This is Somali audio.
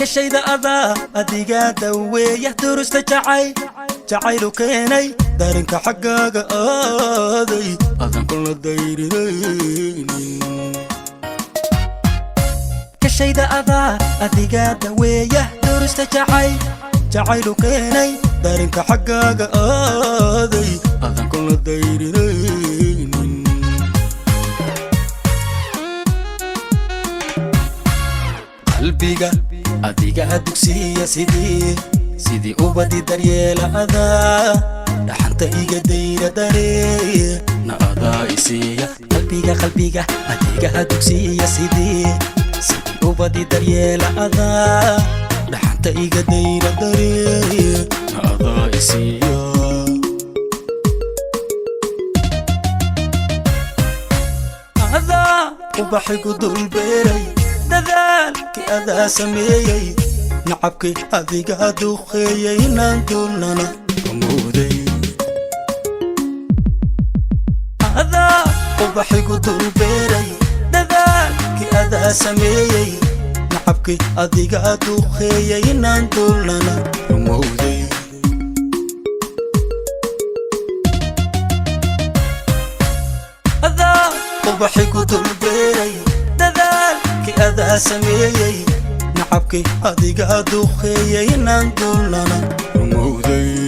كشيدا أذا أديقا دوية درست جعيلو كيني دارنك حقاق آذي أذن كل الديرين كشيدا أذا أديقا دوية درست جعيلو كيني دارنك حقاق آذي أذن كل الديرين قلبيga adiga dugsiya sidii ubadi daryeela adaa dhaxanta iga dayra daree na adaa isiya qalbiga adiga dugsiya sidii ubadi daryeela adaa dhaxanta iga dayra daree na adaa isiya adaa ubaxigu dul beeray dadaalki adaa sameeyey nacabki adiga duqeeyey inaan duulnana kamooday adaa ubaxigu dul beeray dadaalki adaa sameeyey nacabki adiga duqeeyey inaan duulnana kamooday adaa ubaxigu dul beeray أذا سميي نعبكي أديك أدوخي ينان دولنا رمودي